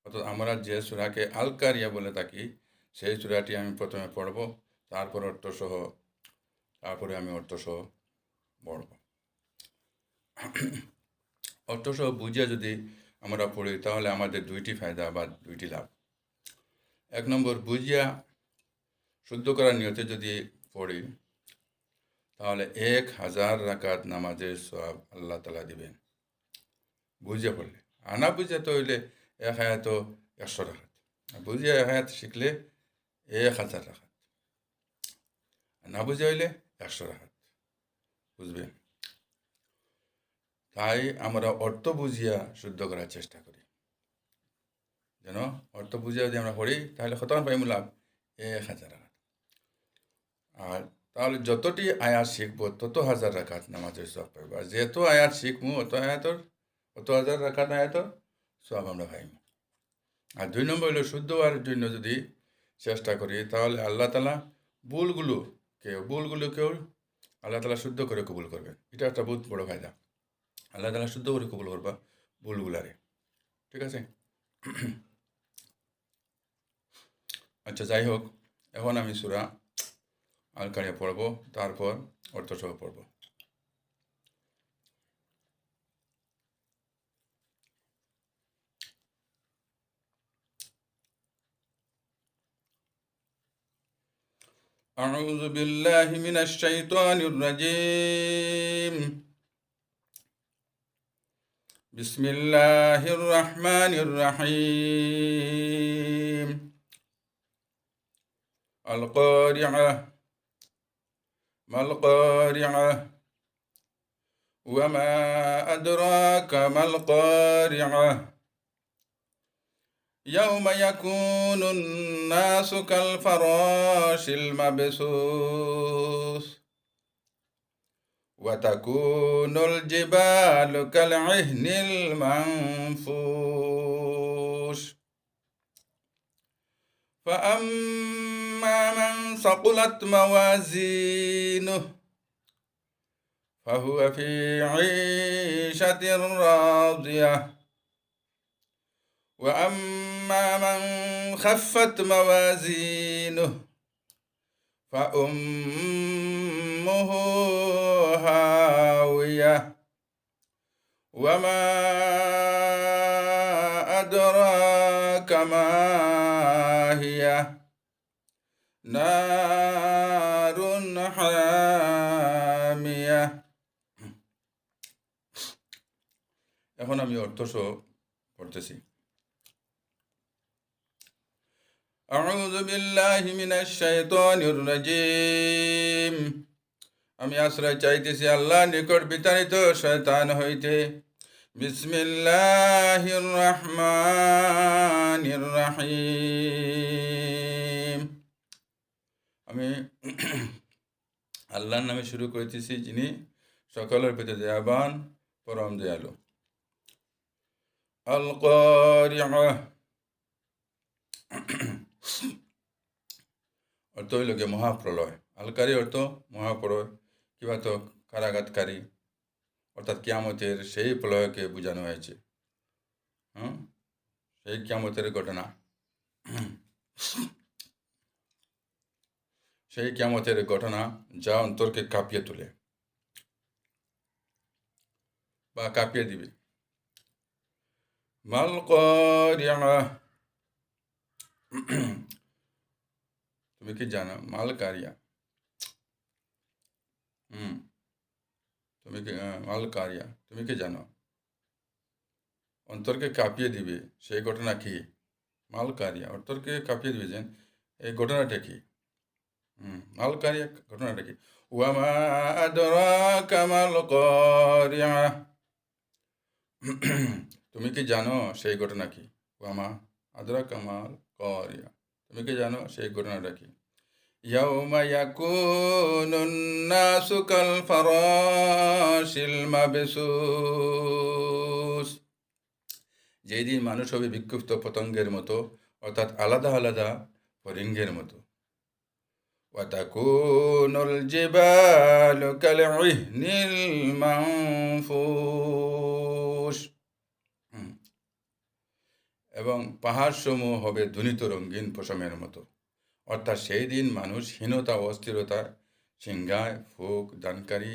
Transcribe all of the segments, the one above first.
অর্থাৎ আমরা যে সূরাকে আল কারিয়া বলে থাকি সেই সূরাটি আমি প্রথমে পড়ব, তারপর অর্থসহ, তারপরে আমি অর্থসহ পড়ব। অর্থসহ বুঝিয়ে যদি আমরা পড়ি তাহলে আমাদের দুইটি ফায়দা বা দুইটি লাভ। 1 নম্বর, বুঝিয়া শুদ্ধ করার নিয়তে যদি পড়ি তাহলে 1000 রাকাত নামাজের সওয়াব আল্লাহ তাআলা দিবেন বুঝিয়া পড়লে। আনা বুঝিয়া তো হইলে 1 আয়াত 100 রাকাত, আর বুঝিয়া 1 আয়াত শিখলে 1000 রাকাত, আর না বুঝিয়া হইলে 100 রাকাত। বুঝবেন? তাই আমরা অর্থ বুঝিয়া শুদ্ধ করার চেষ্টা করি, যেন অর্থ বুঝিয়া যদি আমরা পড়ি তাহলে কতক্ষণ পাইমু লাভ? 1000 রাকাত। আর তাহলে যতটি আয়াত শিখবো তত 1000 রাকাত নামাজের সওয়াব পাইব, আর যেত আয়াত শিখমু অত হাজার রাকাত আয়াতর সওয়াব আমরা পাইমু। আর 2 নম্বর হলো শুদ্ধ হওয়ার জন্য যদি চেষ্টা করি তাহলে আল্লাহ তাআলা ভুলগুলোকেও আল্লাহ তাআলা শুদ্ধ করে কবুল করবেন। এটা একটা বহুত বড় ফায়দা। আল্লাহ তাআলা শুদ্ধ করে কবুল করবা ভুলগুলারে। ঠিক আছে? আচ্ছা, যাই হোক, এখন আমি সূরা আল কারিয়া পড়ব, তারপর অর্থসহ পড়ব। أعوذ بالله من الشيطان الرجيم. بسم الله الرحمن الرحيم. القارعة ما القارعة وما أدراك ما القارعة يوم يكون الناس كالفراش المبثوث وتكون الجبال كالعهن المنفوش فأما من ثقلت موازينه فهو في عيشة راضية وأما من خفت موازينه فأمه هاوية وما أدراك ما هي نار حامية. এখন আমি অর্থসহ পড়তেছি। أعوذ بالله من الشيطان الرجيم. আমি আশ্রয় চাইতেছি আল্লাহর নিকট বিতাড়িত শয়তান হইতে। বিসমিল্লাহির রহমানির রহিম। আমি আল্লাহর নামে শুরু করিতেছি, যিনি সকলের প্রতি দয়াবান, পরম দয়ালু। আল কারিআহ অর্থ হইল গিয়ে মহাপ্রলয়। আলকারি অর্থ মহাপ্রলয়, কিংবা তো কারাঘাতকারী, অর্থাৎ কিয়ামতের সেই প্রলয়কে বোঝানো হয়েছে। সেই কিয়ামতের ঘটনা, সেই কিয়ামতের ঘটনা যা অন্তরকে কাঁপিয়ে তোলে বা কাঁপিয়ে দিবে। মাল কারিআহ, তুমি কি জানো? মাল কারিয়া, তুমি কি মাল কারিয়া, তুমি কি জানো? অন্তরকে কাঁপিয়ে দিবে সেই ঘটনা কি? মাল কারিয়া, অন্তরকে কাঁপিয়ে দিবে যে এই ঘটনাটা কি? মাল কারিয়া, ঘটনাটা কি? ওয়ামা আদরাকা মাল কারিয়া, তুমি কি জানো সেই ঘটনা কি? ওয়ামা আদরাকা মাল কারিয়া, তুমি কি জানো সেই ঘটনাটা কি? ইয়াউমা ইয়াকুনুন নাসু কাল ফারাশিল মাবসুস, যেই দিন মানুষ হবে বিক্ষিপ্ত পতঙ্গের মতো, অর্থাৎ আলাদা আলাদা ফড়িঙ্গের মতো। ওয়াতাকুনুল জিবালু কালইহনিল মানফুশ, এবং পাহাড়সমূহ হবে ধ্বনিত রঙিন পশমের মতো। অর্থাৎ সেই দিন মানুষ হীনতা ও অস্থিরতায় সিংহায় ফুক দানকারী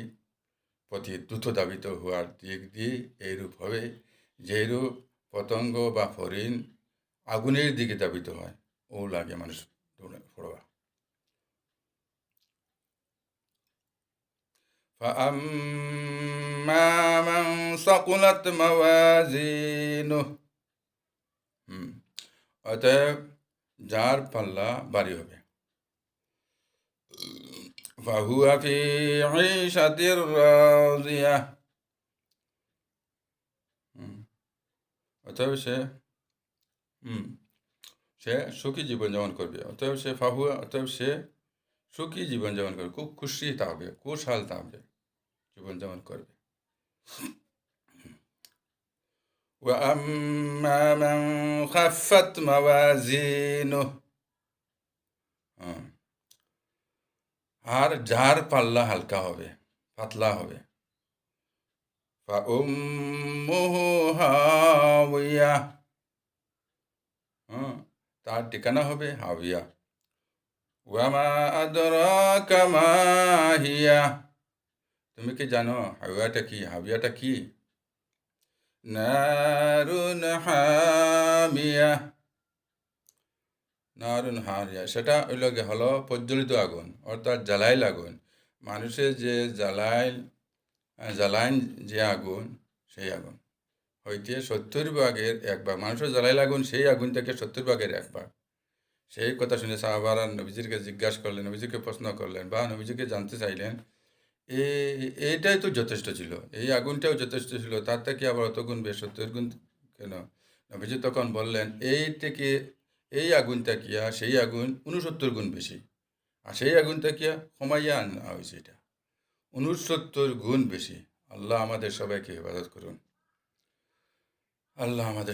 প্রতি দ্রুত ধাবিত হওয়ার দিক দিয়ে এইরূপ হবে যেরূপ পতঙ্গ বা ফরিন আগুনের দিকে ধাবিত হয়, ও লাগে মানুষ পড়বা। فأما من ثقلت موازينه অতএব যার পাল্লা ভারী হবে, فهو في عيشة راضية, অতএব সে সুখী জীবনযাপন করবে। অতএব সে সুখী জীবনযাপন করবে, খুব খুশি থাকবে, খুশহাল থাকবে, জীবনযাপন করবে। وأما من خفت موازينه, আর যার পাল্লা হালকা হবে, পাতলা হবে, فأمه هاوية, তার ঠিকানা হবে হাবিয়া। ওয়ামা আদরাকা মা হিয়া, তুমি কি জানো হাবিয়াটা কি? হাবিয়াটা কি? নারুন হামিয়া, নারুন হামিয়া, সেটা হলো প্রজ্বলিত আগুন, অর্থাৎ জ্বালাইল আগুন। মানুষের যে জ্বালাইন যে আগুন, সেই আগুন হইতে 70 ভাগের 1 ভাগ, মানুষের জ্বালাইল আগুন সেই আগুন থেকে 70 ভাগের 1 ভাগ। সেই কথা শুনে সাহাবারা নবীজিকে জিজ্ঞাসা করলেন, নবীজিকে প্রশ্ন করলেন বা নবীজিকে জানতে চাইলেন, এইটাই তো যথেষ্ট ছিল, এই আগুনটাও যথেষ্ট ছিল, তার থেকে আবার অত গুণ বেশ, 70 গুণ কেন? নবীজি তখন বললেন, এই আগুনটা কিয়া সেই আগুন 69 গুণ বেশি, আর সেই আগুনটা কিয়া কমাইয়া আনা হয়েছে, এটা 69 গুণ বেশি। আল্লাহ আমাদের সবাইকে হেফাজত করুন। আল্লাহ আমাদের